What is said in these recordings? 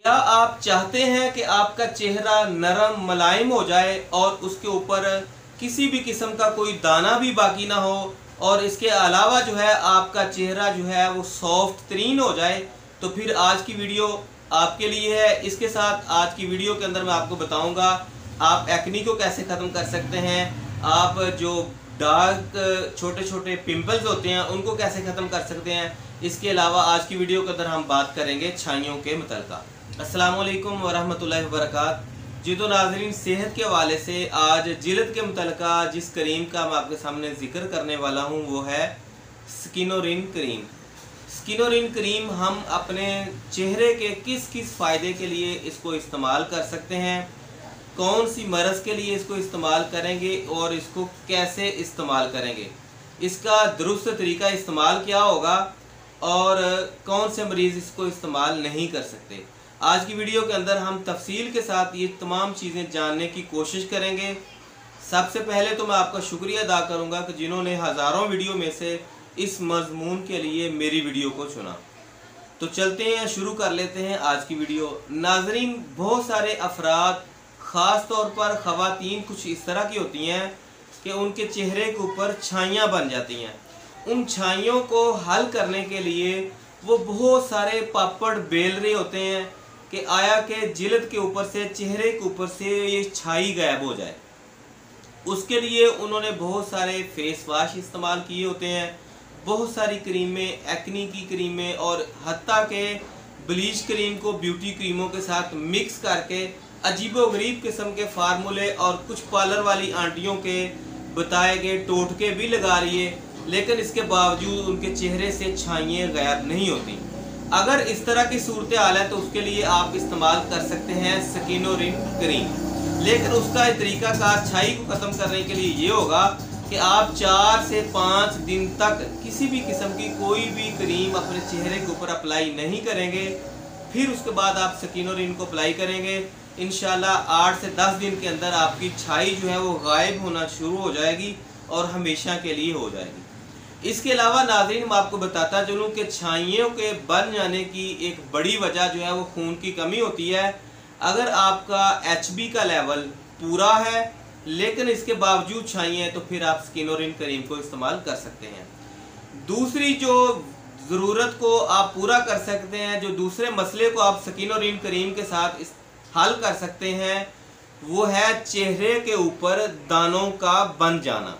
क्या आप चाहते हैं कि आपका चेहरा नरम मुलायम हो जाए और उसके ऊपर किसी भी किस्म का कोई दाना भी बाकी ना हो और इसके अलावा जो है आपका चेहरा जो है वो सॉफ्ट तरीन हो जाए, तो फिर आज की वीडियो आपके लिए है। इसके साथ आज की वीडियो के अंदर मैं आपको बताऊंगा आप एक्नी को कैसे ख़त्म कर सकते हैं, आप जो डार्क छोटे छोटे पिंपल्स होते हैं उनको कैसे ख़त्म कर सकते हैं। इसके अलावा आज की वीडियो के अंदर हम बात करेंगे छाइयों के मुतल्लिक़। अस्सलाम वालेकुम वरहमतुल्लाहि वबरकातुहू। जी तो नाज़रीन, सेहत के हवाले से आज जिल्द के मुतल्लिक़ा जिस क्रीम का मैं आपके सामने ज़िक्र करने वाला हूँ वो है स्किनोरिन क्रीम। स्किनोरिन क्रीम हम अपने चेहरे के किस किस फ़ायदे के लिए इसको इस्तेमाल कर सकते हैं, कौन सी मरज़ के लिए इसको इस्तेमाल करेंगे और इसको कैसे इस्तेमाल करेंगे, इसका दुरुस्त तरीका इस्तेमाल क्या होगा और कौन से मरीज़ इसको इस्तेमाल नहीं कर सकते। आज की वीडियो के अंदर हम तफसील के साथ ये तमाम चीज़ें जानने की कोशिश करेंगे। सबसे पहले तो मैं आपका शुक्रिया अदा करूँगा कि जिन्होंने हज़ारों वीडियो में से इस मज़मून के लिए मेरी वीडियो को चुना। तो चलते हैं, शुरू कर लेते हैं आज की वीडियो। नाज़रीन, बहुत सारे अफराद ख़ास तौर पर ख़वातीन कुछ इस तरह की होती हैं कि उनके चेहरे के ऊपर छाइयाँ बन जाती हैं। उन छाइयों को हल करने के लिए वो बहुत सारे पापड़ बेल रहे होते हैं कि आया कि जिल्द के ऊपर से, चेहरे के ऊपर से ये छाई गायब हो जाए। उसके लिए उन्होंने बहुत सारे फेस वाश इस्तेमाल किए होते हैं, बहुत सारी क्रीमें, एक्नी की क्रीमें और हत्ता के ब्लीच क्रीम को ब्यूटी क्रीमों के साथ मिक्स करके अजीबोगरीब किस्म के फार्मूले और कुछ पार्लर वाली आंटियों के बताए गए टोटके भी लगा लिए, लेकिन इसके बावजूद उनके चेहरे से छाइयाँ गायब नहीं होती। अगर इस तरह की सूरत हाल है तो उसके लिए आप इस्तेमाल कर सकते हैं स्किनोरिन क्रीम, लेकिन उसका तरीकाकार छाई को ख़त्म करने के लिए ये होगा कि आप 4 से 5 दिन तक किसी भी किस्म की कोई भी क्रीम अपने चेहरे के ऊपर अप्लाई नहीं करेंगे। फिर उसके बाद आप स्किनोरिन को अप्लाई करेंगे। इंशाल्लाह 8 से 10 दिन के अंदर आपकी छाई जो है वो गायब होना शुरू हो जाएगी और हमेशा के लिए हो जाएगी। इसके अलावा नाज़रीन, मैं आपको बताता चलूँ कि छाइयों के बन जाने की एक बड़ी वजह जो है वो खून की कमी होती है। अगर आपका HB का लेवल पूरा है लेकिन इसके बावजूद छाइयाँ हैं तो फिर आप स्किनोरिन क्रीम को इस्तेमाल कर सकते हैं। दूसरी जो ज़रूरत को आप पूरा कर सकते हैं, जो दूसरे मसले को आप स्किनोरिन क्रीम के साथ हल कर सकते हैं, वो है चेहरे के ऊपर दानों का बन जाना।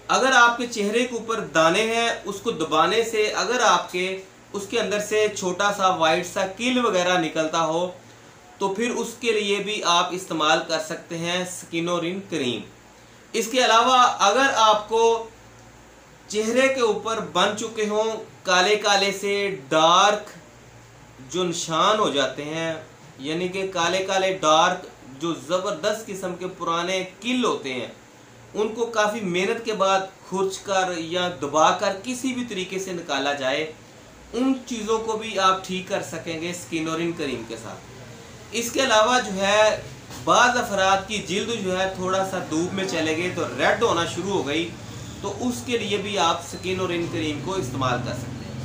अगर आपके चेहरे के ऊपर दाने हैं, उसको दबाने से अगर आपके उसके अंदर से छोटा सा वाइट सा कील वगैरह निकलता हो तो फिर उसके लिए भी आप इस्तेमाल कर सकते हैं स्किनोरिन क्रीम। इसके अलावा अगर आपको चेहरे के ऊपर बन चुके हों काले काले से डार्क जो निशान हो जाते हैं, यानी कि काले काले डार्क जो ज़बरदस्त किस्म के पुराने कील होते हैं, उनको काफ़ी मेहनत के बाद खुरच कर या दबा कर किसी भी तरीके से निकाला जाए, उन चीज़ों को भी आप ठीक कर सकेंगे स्किनोरिन क्रीम के साथ। इसके अलावा जो है बाज़ अफराद की जिल्द जो है थोड़ा सा धूप में चले गए तो रेड होना शुरू हो गई, तो उसके लिए भी आप स्किनोरिन क्रीम को इस्तेमाल कर सकते हैं।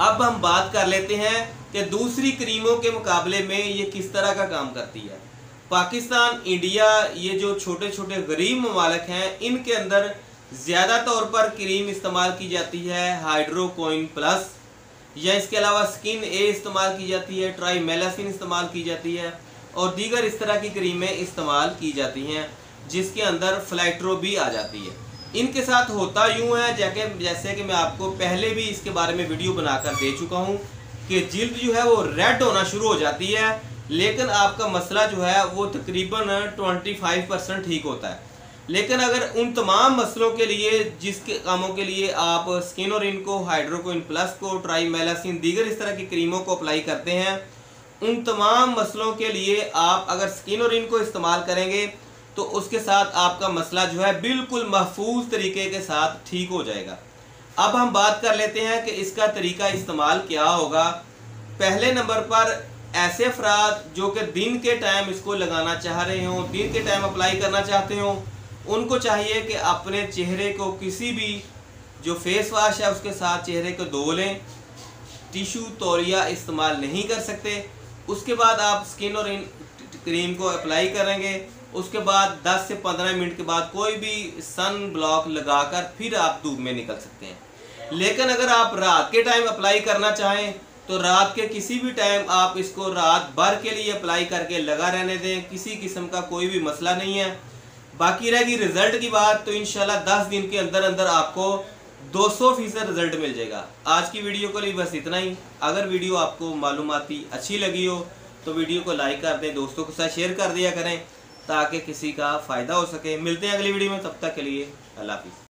अब हम बात कर लेते हैं कि दूसरी क्रीमों के मुकाबले में ये किस तरह का काम करती है। पाकिस्तान, इंडिया, ये जो छोटे छोटे गरीब ममालिक हैं, इनके अंदर ज़्यादा तौर पर क्रीम इस्तेमाल की जाती है हाइड्रोक्विन प्लस, या इसके अलावा स्किन ए इस्तेमाल की जाती है, ट्राइमेलासिन इस्तेमाल की जाती है और दीगर इस तरह की क्रीमें इस्तेमाल की जाती हैं जिसके अंदर फ्लैक्ट्रो भी आ जाती है। इनके साथ होता यूँ है जैसे कि मैं आपको पहले भी इसके बारे में वीडियो बनाकर दे चुका हूँ कि जिल्द जो है वो रेड होना शुरू हो जाती है, लेकिन आपका मसला जो है वो तकरीबन 25% ठीक होता है। लेकिन अगर उन तमाम मसलों के लिए जिसके कामों के लिए आप स्किनोरिन को, हाइड्रोक्विन प्लस को, ट्राइमेलासिन, दीगर इस तरह की क्रीमों को अप्लाई करते हैं, उन तमाम मसलों के लिए आप अगर स्किनोरिन को इस्तेमाल करेंगे तो उसके साथ आपका मसला जो है बिल्कुल महफूज तरीके के साथ ठीक हो जाएगा। अब हम बात कर लेते हैं कि इसका तरीका इस्तेमाल क्या होगा। पहले नंबर पर ऐसे अफराद जो कि दिन के टाइम इसको लगाना चाह रहे हों, दिन के टाइम अप्लाई करना चाहते हों, उनको चाहिए कि अपने चेहरे को किसी भी जो फेस वाश है उसके साथ चेहरे को धो लें। टिशू तौलिया इस्तेमाल नहीं कर सकते उसके बाद आप स्किन और क्रीम को अप्लाई करेंगे। उसके बाद 10 से 15 मिनट के बाद कोई भी सन ब्लॉक लगाकर फिर आप धूप में निकल सकते हैं। लेकिन अगर आप रात के टाइम अप्लाई करना चाहें तो रात के किसी भी टाइम आप इसको रात भर के लिए अप्लाई करके लगा रहने दें, किसी किस्म का कोई भी मसला नहीं है। बाकी रहेगी रिजल्ट की बात, तो इंशाल्लाह 10 दिन के अंदर अंदर आपको 200% रिजल्ट मिल जाएगा। आज की वीडियो के लिए बस इतना ही। अगर वीडियो आपको मालूमाती अच्छी लगी हो तो वीडियो को लाइक कर दें, दोस्तों के साथ शेयर कर दिया करें ताकि किसी का फ़ायदा हो सके। मिलते हैं अगली वीडियो में, तब तक के लिए अल्लाह हाफिज़।